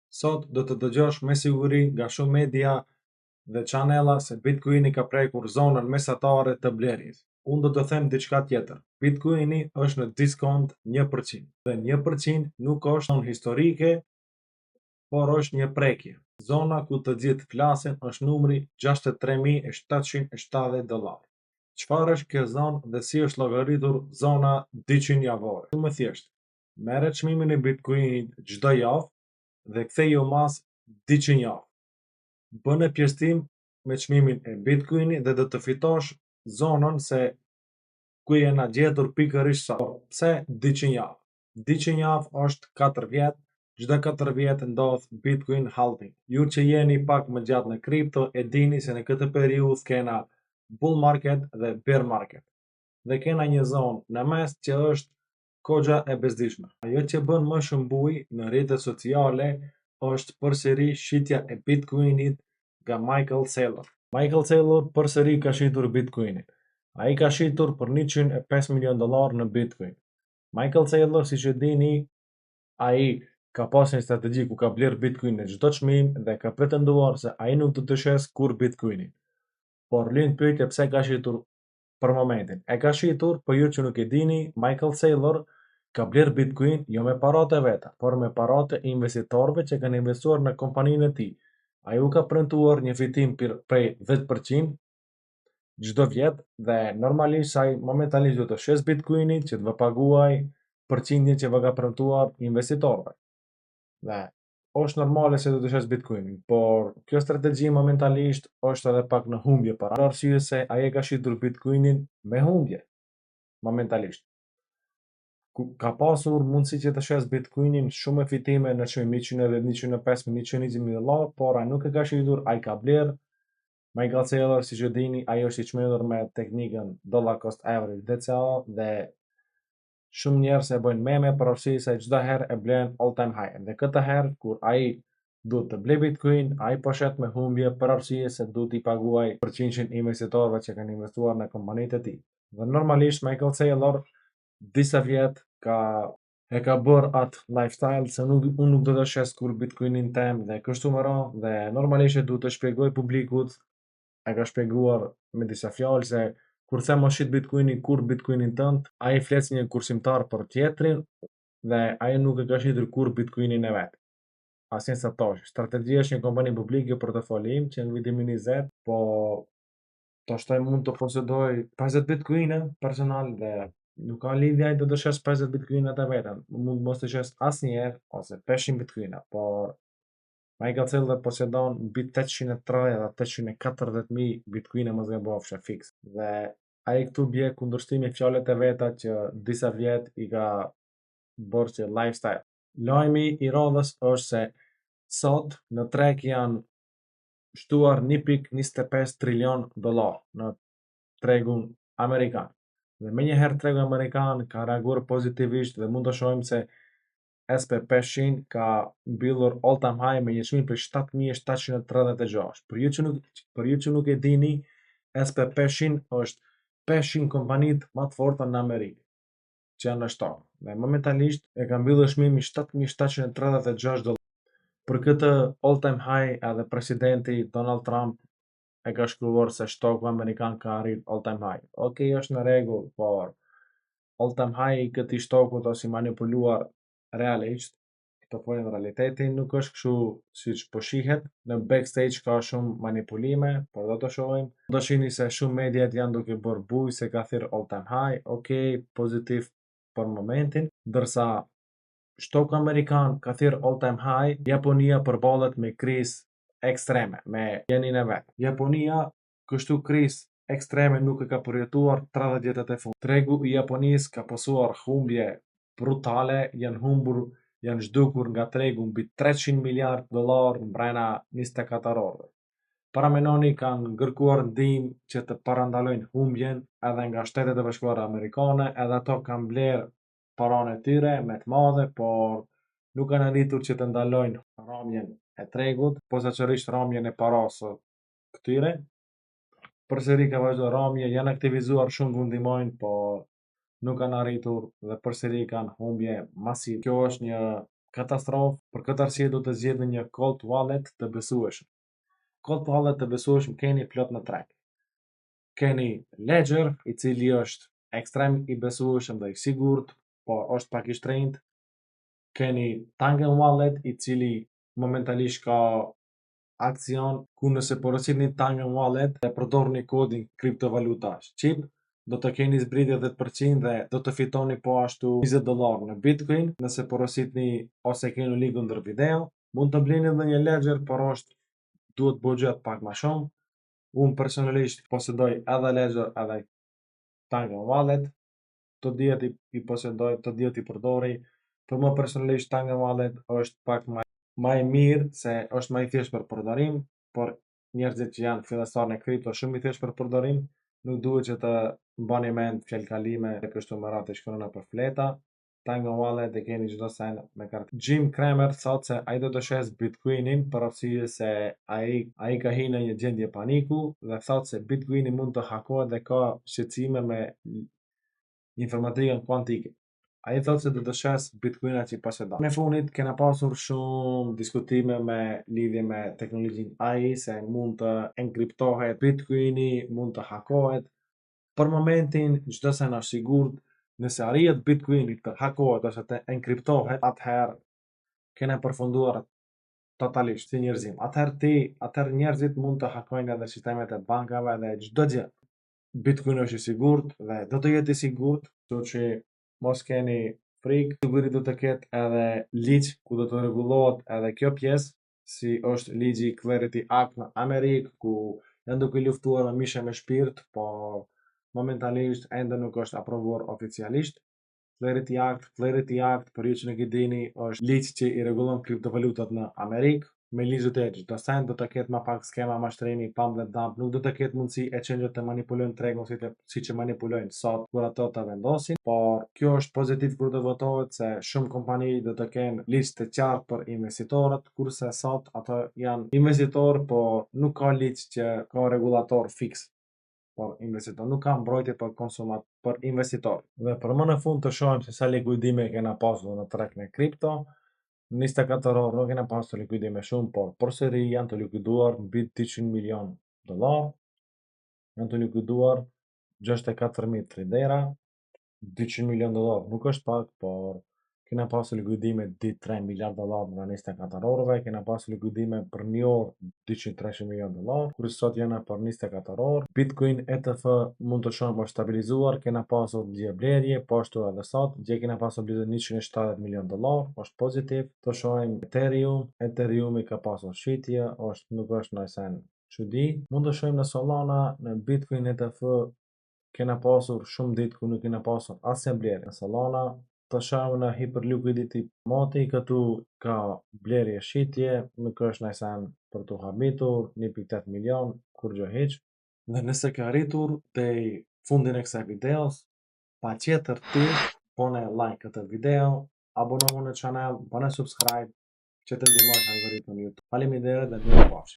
Sot do të dëgjosh me siguri nga shumë media dhe chanela se Bitcoini ka prekur zonën mesatare të blerjes. Unë do të them diçka tjetër. Bitcoini është në diskont 1% dhe 1% nuk është zonë historike, por është një prekje. Zona ku të gjithë flasin është numri $63.770. Çfarë është kjo zonë dhe si është llogaritur zona 200 javore? Shumë thjesht. Merret çmimin e Bitcoinit çdo javë dhe ktheju mas 200 javë. Bëne pjesëtim me çmimin e Bitcoinit dhe do të fitosh zonën se ku jena gjetur pikërisht sot. Pse 200 javë? 200 javë është 4 vjet, çdo 4 vjet ndodh Bitcoin halving. Ju që jeni pak më gjatë në kripto e dini se në këtë periudhë kena bull market dhe bear market. Dhe kena një zonë në mes që është kogja e bezdishme. Ajo që bën më shumë bujë në rrjetet sociale është përsëri shitja e Bitcoinit nga Michael Saylor. Michael Saylor përsëri ka shitur Bitcoinin. Ai ka shitur për $105 milion në Bitcoin. Michael Saylor, siç e dini, ai ka pas një strategji ku ka bler Bitcoin në çdo çmim dhe ka pretenduar se ai nuk do të shes kur Bitcoinin. Por lind pyetje pse ka shitur për momentin. E ka shitur, për ju që nuk e dini, Michael Saylor ka bler Bitcoin jo me paratë e veta, por me paratë e investitorëve që kanë investuar në kompaninë e tij. Ai u ka premtuar një fitim prej 10% çdo vjet dhe normalisht ai momentalisht do të shes Bitcoinin që të vë paguaj përqindjen që vë ka premtuar investitorëve. Dhe është normale se do të shes Bitcoinin, por kjo strategji momentalisht është edhe pak në humbje për arsye se ai e ka shitur Bitcoinin me humbje momentalisht. Ka pasur mundësi që të shes Bitcoinin shumë me fitime në çmim 110, 105, 120 $, por ai nuk e ka shitur, ai ka bler. Michael Saylor, siç e dini, ai është i çmendur me teknikën dollar cost average DCA dhe shumë njerëz e bëjnë meme për arsye se çdo herë e blen all time high. Dhe këtë herë kur ai duhet të blej Bitcoin, ai po shet me humbje për arsye se duhet i paguaj përqindjen e investitorëve që kanë investuar në kompanitë e tij. Dhe normalisht Michael Saylor disa vjet e ka bërë atë lifestyle se unë nuk do të shes kur Bitcoinin tem dhe kështu më radhë dhe normalisht duhet të shpjegoj publikut, e ka shpjeguar me disa fjalë se kur them mos shit Bitcoinin kur Bitcoinin tënd, ai flet si një kursimtar për tjetrin dhe ai nuk e ka shitur kur Bitcoinin e vet. Asnjë satosh. Strategjia është një kompani publike portofoli im që në vitin 20, po Toshtaj mund të posedoj 50 Bitcoin personal dhe nuk ka lidhje ai do të shes 50 Bitcoin të vetën. Mund mos të shes asnjëherë ose 500 Bitcoin, por Michael Saylor posedon mbi 830 dhe 840.000 Bitcoin mos gabofsha fix. Dhe ai këtu bie kundërshtimi fjalët e veta që disa vjet i ka bërë që lifestyle. Lajmi i radhës është se sot në treg janë shtuar $1.25 trilion në tregun amerikan. Dhe me njëherë tregu amerikan ka reaguar pozitivisht dhe mund të shohim se SP500 ka mbyllur all time high me një çmim për 7.736. Për ju që nuk e dini, SP500 është 500 kompanitë më të forta në Amerikë që janë në shtok. Dhe momentalisht e ka mbyllur çmimin $7.736. Për këtë all time high edhe presidenti Donald Trump e ka shkruar se shtoku amerikan ka arrit all time high. Okej, është në rregull, por all time high i këtij shtoku është i manipuluar realisht. Këto folën realitetin, nuk është kështu siç po shihet. Në backstage ka shumë manipulime, por do të shohim. Do shihni se shumë mediat janë duke bërë bujë se ka thirr all time high. Okej, pozitiv për momentin, ndërsa shtoku amerikan ka thirr all time high, Japonia përballet me krizë ekstreme, me jenin e vet. Japonia kështu krizë ekstreme nuk e ka përjetuar 30 vjetet e fundit. Tregu i Japonisë ka pasur humbje brutale, janë zhdukur nga tregu mbi $300 miliard mbrana 24 orëve. Paramenoni kanë kërkuar ndihmë që të parandalojnë humbjen edhe nga Shtetet e Bashkuara Amerikane, edhe ato kanë bler paranë e tyre me të madhe, por nuk kanë arritur që të ndalojnë rrëmjen e tregut, posaçërisht rrëmjen e parave këtyre. Përsëri ka vazhduar rrëmja, janë aktivizuar shumë ku ndihmojnë, por nuk kanë arritur dhe përsëri kanë humbje masive. Kjo është një katastrofë. Për këtë arsye do të zgjedhni një cold wallet të besueshëm. Cold wallet të besueshëm keni plot në treg. Keni Ledger, i cili është ekstrem i besueshëm dhe i sigurt, por është pak i shtrenjtë. Keni Tangen Wallet, i cili momentalisht ka aksion ku nëse porositni Tangen Wallet dhe përdorni kodin kriptovalutash chip, do të keni zbritje 10% dhe do të fitoni po ashtu $20 në Bitcoin. Nëse porositni ose keni linkun ndër video, mund të blini edhe një Ledger, por duhet buxhet pak më shumë. Unë personalisht posedoj edhe Ledger edhe Tangen Wallet. Të dihet i posedoj, të dihet i përdori. Për mua personalisht Tangen Wallet është pak më i mirë se është më i thjeshtë për përdorim, por njerëzit që janë fillestar në kripto shumë i thjeshtë për përdorim, nuk duhet që të mbani mend fjalkalime e kështu me radhë të shkruana për fleta. Tangen Wallet e keni çdo sen me kartë. Jim Cramer thot se ai do të shes Bitcoinin për arsye se ai ka hyrë në një gjendje paniku dhe thot se Bitcoini mund të hakohet dhe ka shqetësime me informatikën kuantike. Ai thot se do të shes Bitcoina që posedon. Në fundit kena pasur shumë diskutime me lidhje me teknologjinë AI se mund të enkriptohet Bitcoini, mund të hakohet. Për momentin çdo sen është sigurt. Nëse arrihet Bitcoini të hakohet ose të enkriptohet, atëherë kena përfunduar totalisht si njerëzim. Atëherë njerëzit mund të hakojnë edhe sistemet e bankave dhe çdo gjë. Bitcoin është i sigurt dhe do të jetë i sigurt, kështu që mos keni frikë. Sigurisht do të ketë edhe ligj ku do të rregullohet edhe kjo pjesë, si është ligji Clarity Act në Amerikë, ku janë duke luftuar me mishe me shpirt, por momentalisht ende nuk është aprovuar oficialisht. Clarity Act, për ju që nuk e dini, është ligj që i rregullon kriptovalutat në Amerikë. Me ligjët e çdo sen do të ketë më pak skema mashtrimi, pump dhe dump, nuk do të ketë mundësi exchange-et të manipulojnë tregun siç e manipulojnë sot kur ato ta vendosin, por kjo është pozitiv kur do votohet se shumë kompani do të kenë ligj të qartë për investitorët, kurse sot ato janë investitorë, por nuk ka ligj që ka rregullator fiks. Por investitor nuk ka mbrojtje për investitor. Dhe për më në fund të shohim se sa likuidime kena pasur në treg në kripto. Në 24 orë nuk kena pasur likuidime shumë, por përsëri janë të likuiduar mbi $200 milion. Janë të likuiduar 64.000 tradera, $200 milion nuk është pak, por kena pasur likuidime ditë $3 miliard në 24 orëve, kena pasur likuidime për një orë $230 milion, kur sot janë për 24 orë. Bitcoin ETF mund të shohim është stabilizuar, kena pasur dje blerje, po ashtu edhe sot, dje kena pasur blizë $170 milion, është pozitiv. Të shohim Ethereum ka pasur shitje, nuk është në sen çudi. Mund të shohim në Solana, në Bitcoin ETF kena pasur shumë ditë ku nuk kena pasur asnjë blerje në Solana. Të shohim në Hyperliquidity moti, këtu ka blerje shitje, nuk është në sen për të habitur, 1.8 milion, kur gjë hiq. Dhe nëse ka arritur deri fundin e kësaj videos, patjetër ti bone like këtë video, abonohu në channel, bone subscribe, që të ndihmosh algoritmin YouTube. Faleminderit dhe mirë pafshim.